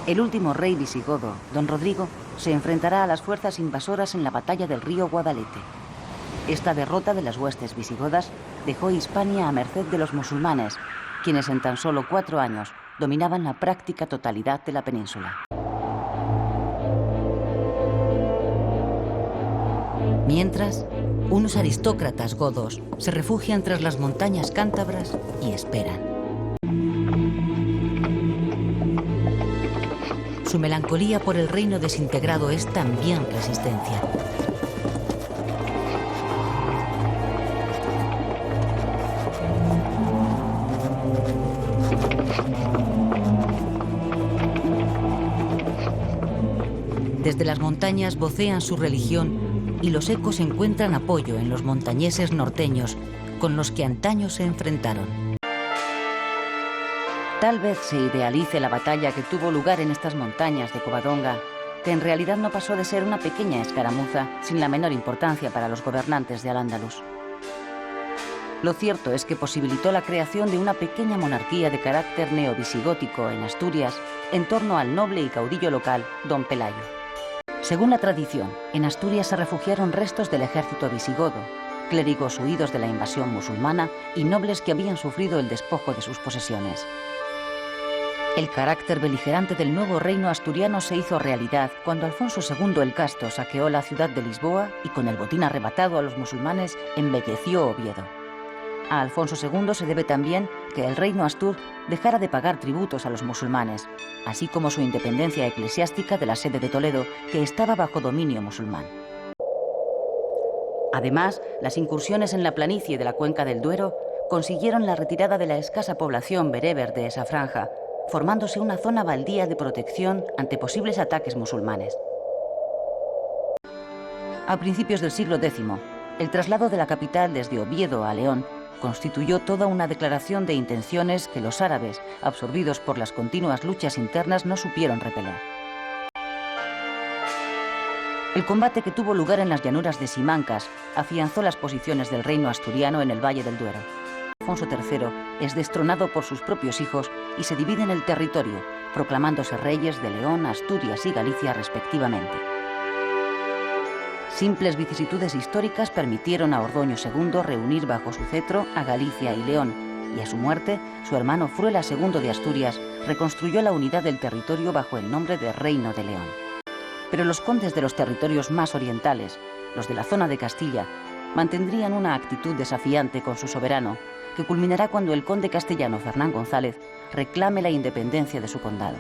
El último rey visigodo, don Rodrigo, se enfrentará a las fuerzas invasoras en la batalla del río Guadalete. Esta derrota de las huestes visigodas dejó Hispania a merced de los musulmanes, quienes en tan solo 4 años dominaban la práctica totalidad de la península. Mientras, unos aristócratas godos se refugian tras las montañas cántabras y esperan. Su melancolía por el reino desintegrado es también resistencia. Desde las montañas vocean su religión y los ecos encuentran apoyo en los montañeses norteños con los que antaño se enfrentaron. Tal vez se idealice la batalla que tuvo lugar en estas montañas de Covadonga, que en realidad no pasó de ser una pequeña escaramuza sin la menor importancia para los gobernantes de Al-Ándalus. Lo cierto es que posibilitó la creación de una pequeña monarquía de carácter neovisigótico en Asturias en torno al noble y caudillo local, don Pelayo. Según la tradición, en Asturias se refugiaron restos del ejército visigodo, clérigos huidos de la invasión musulmana y nobles que habían sufrido el despojo de sus posesiones. El carácter beligerante del nuevo reino asturiano se hizo realidad cuando Alfonso II el Casto saqueó la ciudad de Lisboa y con el botín arrebatado a los musulmanes embelleció Oviedo. A Alfonso II se debe también que el reino astur dejara de pagar tributos a los musulmanes, así como su independencia eclesiástica de la sede de Toledo, que estaba bajo dominio musulmán. Además, las incursiones en la planicie de la cuenca del Duero consiguieron la retirada de la escasa población bereber de esa franja, formándose una zona baldía de protección ante posibles ataques musulmanes. A principios del siglo X, el traslado de la capital desde Oviedo a León constituyó toda una declaración de intenciones que los árabes, absorbidos por las continuas luchas internas, no supieron repeler. El combate que tuvo lugar en las llanuras de Simancas afianzó las posiciones del reino asturiano en el Valle del Duero. Alfonso III es destronado por sus propios hijos y se dividen el territorio, proclamándose reyes de León, Asturias y Galicia respectivamente. Simples vicisitudes históricas permitieron a Ordoño II reunir bajo su cetro a Galicia y León, y a su muerte, su hermano Fruela II de Asturias reconstruyó la unidad del territorio bajo el nombre de Reino de León. Pero los condes de los territorios más orientales, los de la zona de Castilla, mantendrían una actitud desafiante con su soberano, que culminará cuando el conde castellano Fernán González reclame la independencia de su condado.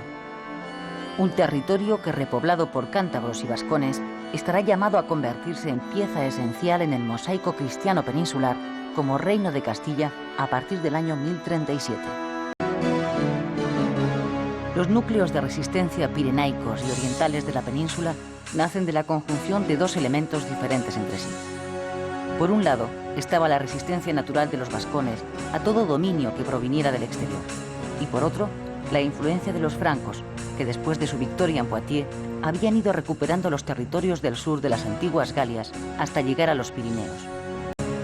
Un territorio que, repoblado por cántabros y vascones, estará llamado a convertirse en pieza esencial en el mosaico cristiano peninsular como Reino de Castilla a partir del año 1037. Los núcleos de resistencia pirenaicos y orientales de la península nacen de la conjunción de dos elementos diferentes entre sí. Por un lado, estaba la resistencia natural de los vascones a todo dominio que proviniera del exterior, y por otro, la influencia de los francos, que después de su victoria en Poitiers habían ido recuperando los territorios del sur de las antiguas Galias hasta llegar a los Pirineos.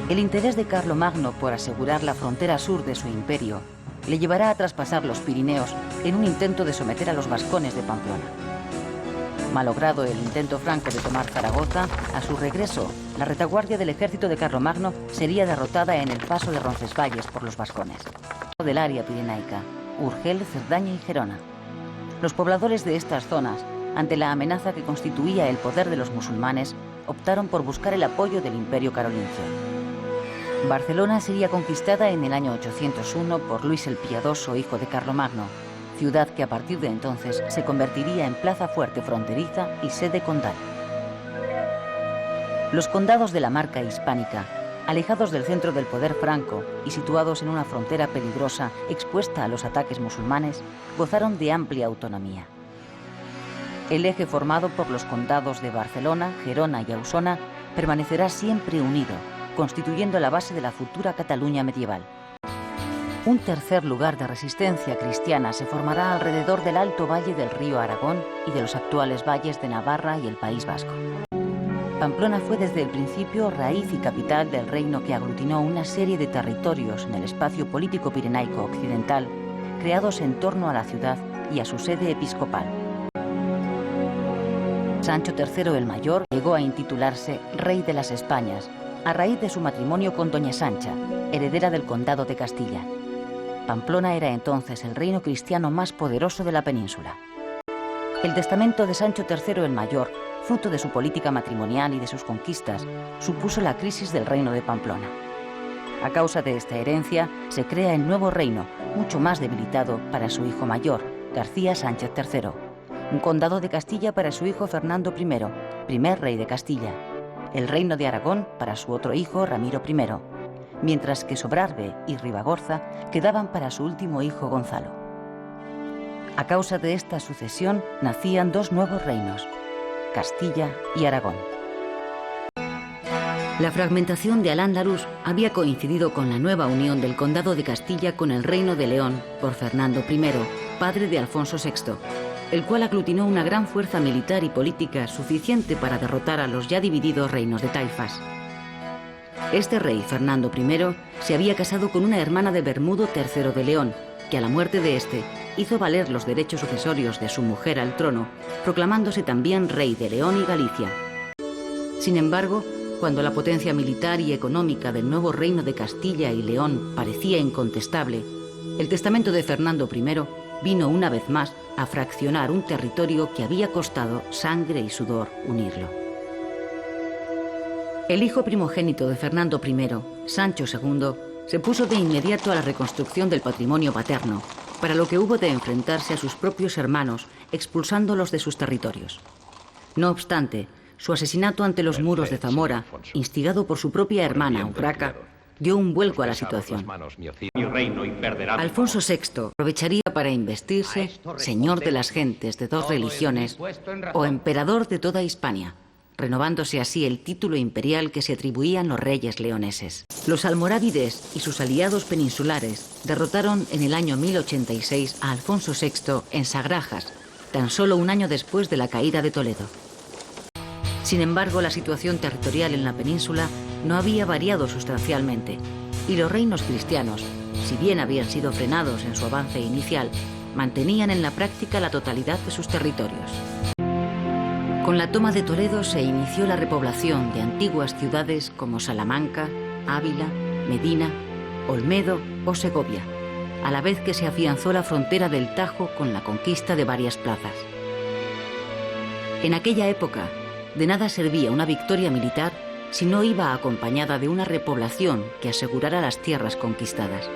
El interés de Carlomagno por asegurar la frontera sur de su imperio le llevará a traspasar los Pirineos en un intento de someter a los vascones de Pamplona. Malogrado el intento franco de tomar Zaragoza, a su regreso, la retaguardia del ejército de Carlomagno sería derrotada en el paso de Roncesvalles por los vascones. Del área pirenaica, Urgel, Cerdaña y Gerona. Los pobladores de estas zonas, ante la amenaza que constituía el poder de los musulmanes, optaron por buscar el apoyo del Imperio carolingio. Barcelona sería conquistada en el año 801 por Luis el Piadoso, hijo de Carlomagno, ciudad que a partir de entonces se convertiría en plaza fuerte fronteriza y sede condal. Los condados de la Marca hispánica, alejados del centro del poder franco y situados en una frontera peligrosa expuesta a los ataques musulmanes, gozaron de amplia autonomía. El eje formado por los condados de Barcelona, Gerona y Ausona permanecerá siempre unido, constituyendo la base de la futura Cataluña medieval. Un tercer lugar de resistencia cristiana se formará alrededor del alto valle del río Aragón y de los actuales valles de Navarra y el País Vasco. Pamplona fue desde el principio raíz y capital del reino que aglutinó una serie de territorios en el espacio político pirenaico occidental, creados en torno a la ciudad y a su sede episcopal. Sancho III el Mayor llegó a intitularse Rey de las Españas, a raíz de su matrimonio con doña Sancha, heredera del Condado de Castilla. Pamplona era entonces el reino cristiano más poderoso de la península. El testamento de Sancho III el Mayor, fruto de su política matrimonial y de sus conquistas, supuso la crisis del reino de Pamplona. A causa de esta herencia, se crea el nuevo reino, mucho más debilitado para su hijo mayor, García Sánchez III, un condado de Castilla para su hijo Fernando I, primer rey de Castilla, el reino de Aragón para su otro hijo Ramiro I, mientras que Sobrarbe y Ribagorza quedaban para su último hijo Gonzalo. A causa de esta sucesión nacían dos nuevos reinos, Castilla y Aragón. La fragmentación de Al-Ándalus había coincidido con la nueva unión del Condado de Castilla con el Reino de León por Fernando I, padre de Alfonso VI, el cual aglutinó una gran fuerza militar y política suficiente para derrotar a los ya divididos reinos de taifas. Este rey, Fernando I, se había casado con una hermana de Bermudo III de León, que a la muerte de este hizo valer los derechos sucesorios de su mujer al trono, proclamándose también rey de León y Galicia. Sin embargo, cuando la potencia militar y económica del nuevo reino de Castilla y León parecía incontestable, el testamento de Fernando I vino una vez más a fraccionar un territorio que había costado sangre y sudor unirlo. El hijo primogénito de Fernando I, Sancho II, se puso de inmediato a la reconstrucción del patrimonio paterno, para lo que hubo de enfrentarse a sus propios hermanos, expulsándolos de sus territorios. No obstante, su asesinato ante los muros de Zamora, instigado por su propia hermana Urraca, dio un vuelco a la situación. Alfonso VI aprovecharía para investirse señor de las gentes de dos religiones o emperador de toda Hispania, renovándose así el título imperial que se atribuían los reyes leoneses. Los almorávides y sus aliados peninsulares derrotaron en el año 1086 a Alfonso VI en Sagrajas, tan solo un año después de la caída de Toledo. Sin embargo, la situación territorial en la península no había variado sustancialmente, y los reinos cristianos, si bien habían sido frenados en su avance inicial, mantenían en la práctica la totalidad de sus territorios. Con la toma de Toledo se inició la repoblación de antiguas ciudades como Salamanca, Ávila, Medina, Olmedo o Segovia, a la vez que se afianzó la frontera del Tajo con la conquista de varias plazas. En aquella época, de nada servía una victoria militar si no iba acompañada de una repoblación que asegurara las tierras conquistadas.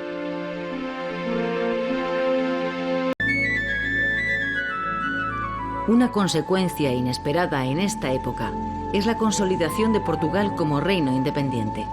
Una consecuencia inesperada en esta época es la consolidación de Portugal como reino independiente.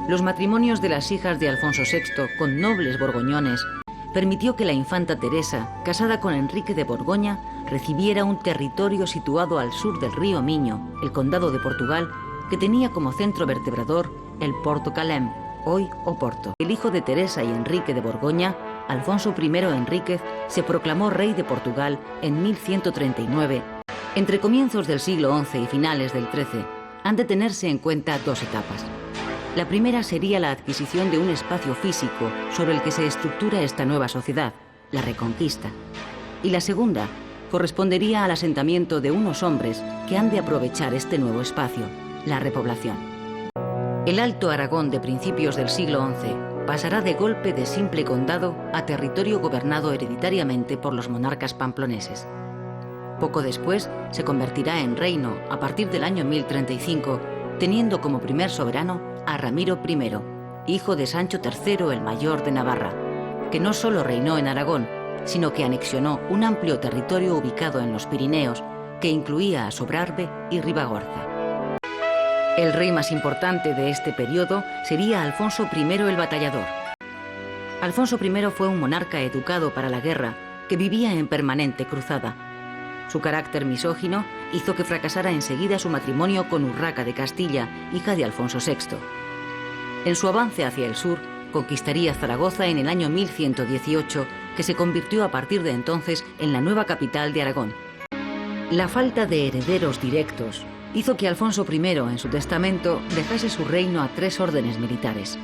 Los matrimonios de las hijas de Alfonso VI con nobles borgoñones permitió que la infanta Teresa, casada con Enrique de Borgoña, recibiera un territorio situado al sur del río Miño, el condado de Portugal, que tenía como centro vertebrador el Porto Calem, hoy Oporto. El hijo de Teresa y Enrique de Borgoña, Alfonso I Enríquez, se proclamó rey de Portugal en 1139. Entre comienzos del siglo XI y finales del XIII, han de tenerse en cuenta dos etapas. La primera sería la adquisición de un espacio físico sobre el que se estructura esta nueva sociedad, la Reconquista. Y la segunda correspondería al asentamiento de unos hombres que han de aprovechar este nuevo espacio, la repoblación. El Alto Aragón de principios del siglo XI pasará de golpe de simple condado a territorio gobernado hereditariamente por los monarcas pamploneses. Poco después se convertirá en reino a partir del año 1035, teniendo como primer soberano a Ramiro I, hijo de Sancho III el Mayor de Navarra, que no solo reinó en Aragón, sino que anexionó un amplio territorio ubicado en los Pirineos, que incluía a Sobrarbe y Ribagorza. El rey más importante de este periodo sería Alfonso I el Batallador. Alfonso I fue un monarca educado para la guerra, que vivía en permanente cruzada. Su carácter misógino hizo que fracasara enseguida su matrimonio con Urraca de Castilla, hija de Alfonso VI. En su avance hacia el sur, conquistaría Zaragoza en el año 1118, que se convirtió a partir de entonces en la nueva capital de Aragón. La falta de herederos directos hizo que Alfonso I, en su testamento, dejase su reino a 3 órdenes militares,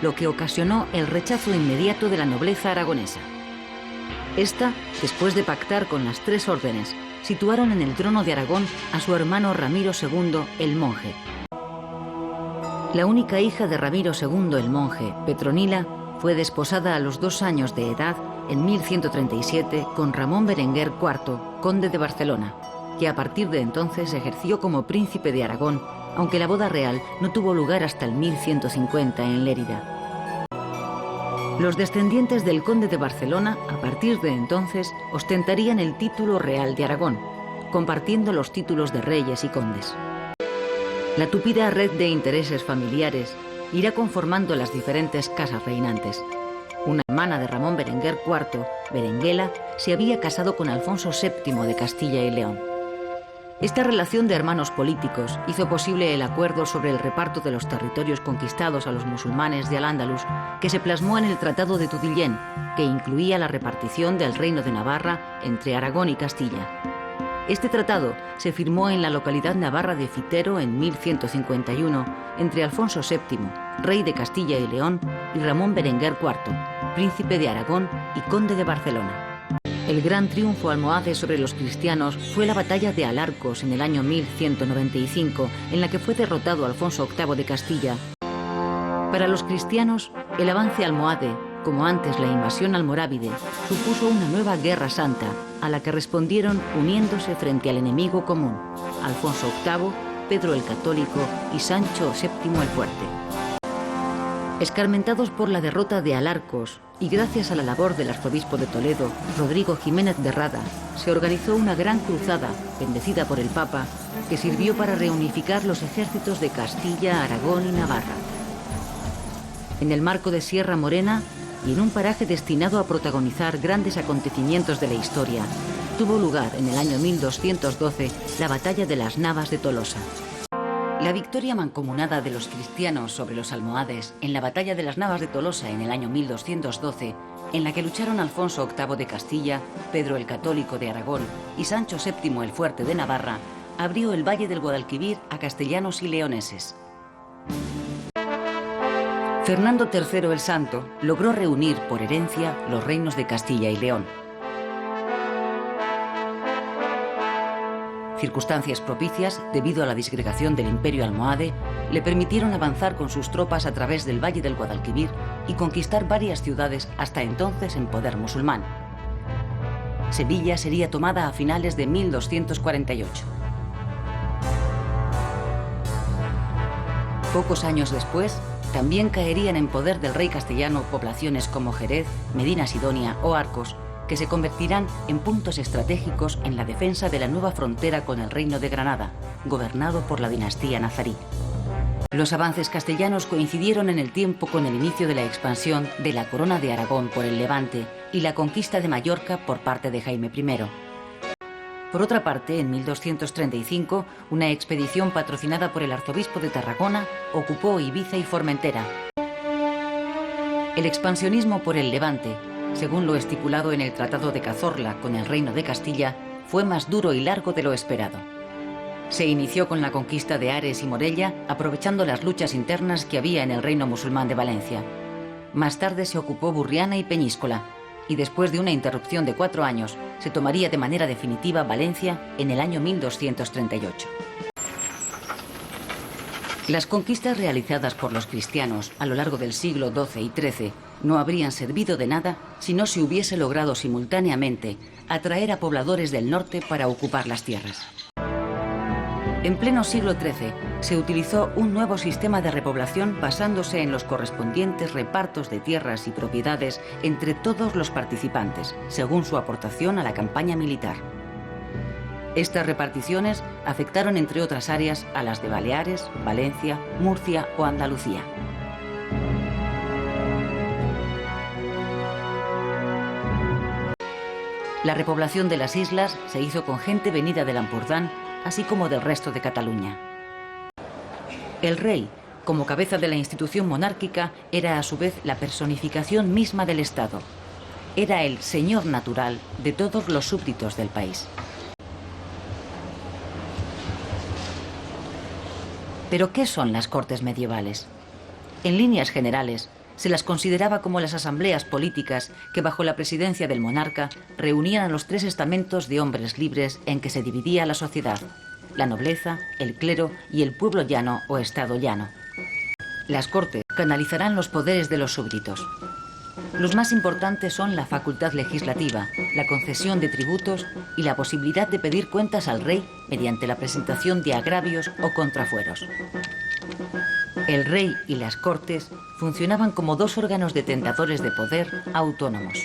lo que ocasionó el rechazo inmediato de la nobleza aragonesa. Esta, después de pactar con las tres órdenes, situaron en el trono de Aragón a su hermano Ramiro II el Monje. La única hija de Ramiro II el Monje, Petronila, fue desposada a los 2 años de edad en 1137 con Ramón Berenguer IV, conde de Barcelona, que a partir de entonces ejerció como príncipe de Aragón, aunque la boda real no tuvo lugar hasta el 1150 en Lérida. Los descendientes del conde de Barcelona, a partir de entonces, ostentarían el título real de Aragón, compartiendo los títulos de reyes y condes. La tupida red de intereses familiares irá conformando las diferentes casas reinantes. Una hermana de Ramón Berenguer IV, Berenguela, se había casado con Alfonso VII de Castilla y León. Esta relación de hermanos políticos hizo posible el acuerdo sobre el reparto de los territorios conquistados a los musulmanes de Al-Ándalus, que se plasmó en el Tratado de Tudillén, que incluía la repartición del Reino de Navarra entre Aragón y Castilla. Este tratado se firmó en la localidad navarra de Fitero en 1151 entre Alfonso VII, rey de Castilla y León, y Ramón Berenguer IV, príncipe de Aragón y conde de Barcelona. El gran triunfo almohade sobre los cristianos fue la batalla de Alarcos en el año 1195, en la que fue derrotado Alfonso VIII de Castilla. Para los cristianos, el avance almohade, como antes la invasión almorávide, supuso una nueva guerra santa, a la que respondieron uniéndose frente al enemigo común, Alfonso VIII, Pedro el Católico y Sancho VII el Fuerte. Escarmentados por la derrota de Alarcos y gracias a la labor del arzobispo de Toledo, Rodrigo Jiménez de Rada, se organizó una gran cruzada, bendecida por el Papa, que sirvió para reunificar los ejércitos de Castilla, Aragón y Navarra. En el marco de Sierra Morena y en un paraje destinado a protagonizar grandes acontecimientos de la historia, tuvo lugar en el año 1212 la batalla de las Navas de Tolosa. La victoria mancomunada de los cristianos sobre los almohades en la batalla de las Navas de Tolosa en el año 1212, en la que lucharon Alfonso VIII de Castilla, Pedro el Católico de Aragón y Sancho VII el Fuerte de Navarra, abrió el Valle del Guadalquivir a castellanos y leoneses. Fernando III el Santo logró reunir por herencia los reinos de Castilla y León. Circunstancias propicias, debido a la disgregación del Imperio almohade, le permitieron avanzar con sus tropas a través del Valle del Guadalquivir y conquistar varias ciudades hasta entonces en poder musulmán. Sevilla sería tomada a finales de 1248. Pocos años después, también caerían en poder del rey castellano poblaciones como Jerez, Medina Sidonia o Arcos, que se convertirán en puntos estratégicos en la defensa de la nueva frontera con el Reino de Granada, gobernado por la dinastía nazarí. Los avances castellanos coincidieron en el tiempo con el inicio de la expansión de la Corona de Aragón por el Levante y la conquista de Mallorca por parte de Jaime I. Por otra parte, en 1235, una expedición patrocinada por el arzobispo de Tarragona ocupó Ibiza y Formentera. El expansionismo por el Levante, según lo estipulado en el Tratado de Cazorla con el Reino de Castilla, fue más duro y largo de lo esperado. Se inició con la conquista de Ares y Morella, aprovechando las luchas internas que había en el Reino musulmán de Valencia. Más tarde se ocupó Burriana y Peñíscola, y después de una interrupción de 4 años, se tomaría de manera definitiva Valencia en el año 1238. Las conquistas realizadas por los cristianos a lo largo del siglo XII y XIII no habrían servido de nada si no se hubiese logrado simultáneamente atraer a pobladores del norte para ocupar las tierras. En pleno siglo XIII se utilizó un nuevo sistema de repoblación basándose en los correspondientes repartos de tierras y propiedades entre todos los participantes, según su aportación a la campaña militar. Estas reparticiones afectaron, entre otras áreas, a las de Baleares, Valencia, Murcia o Andalucía. La repoblación de las islas se hizo con gente venida del Ampurdán, así como del resto de Cataluña. El rey, como cabeza de la institución monárquica, era a su vez la personificación misma del Estado. Era el señor natural de todos los súbditos del país. Pero, ¿qué son las cortes medievales? En líneas generales, Se las consideraba como las asambleas políticas que, bajo la presidencia del monarca, reunían a los tres estamentos de hombres libres en que se dividía la sociedad: la nobleza, el clero y el pueblo llano o estado llano. Las Cortes canalizarán los poderes de los súbditos. Los más importantes son la facultad legislativa, la concesión de tributos y la posibilidad de pedir cuentas al rey mediante la presentación de agravios o contrafueros. El rey y las Cortes funcionaban como dos órganos detentadores de poder autónomos.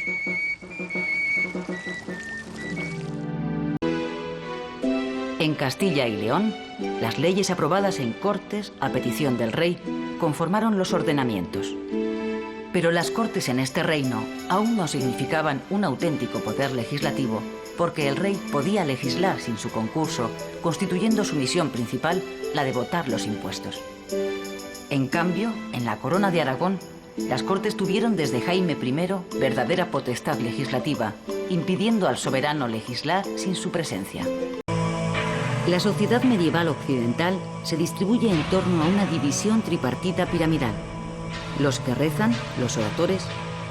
En Castilla y León, las leyes aprobadas en Cortes a petición del rey conformaron los ordenamientos. Pero las Cortes en este reino aún no significaban un auténtico poder legislativo, porque el rey podía legislar sin su concurso, constituyendo su misión principal la de votar los impuestos. En cambio, en la Corona de Aragón, las Cortes tuvieron desde Jaime I verdadera potestad legislativa, impidiendo al soberano legislar sin su presencia. La sociedad medieval occidental se distribuye en torno a una división tripartita piramidal. Los que rezan, los oradores;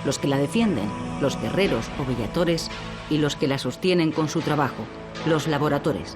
los que la defienden, los guerreros o villatores; y los que la sostienen con su trabajo, los laboratores.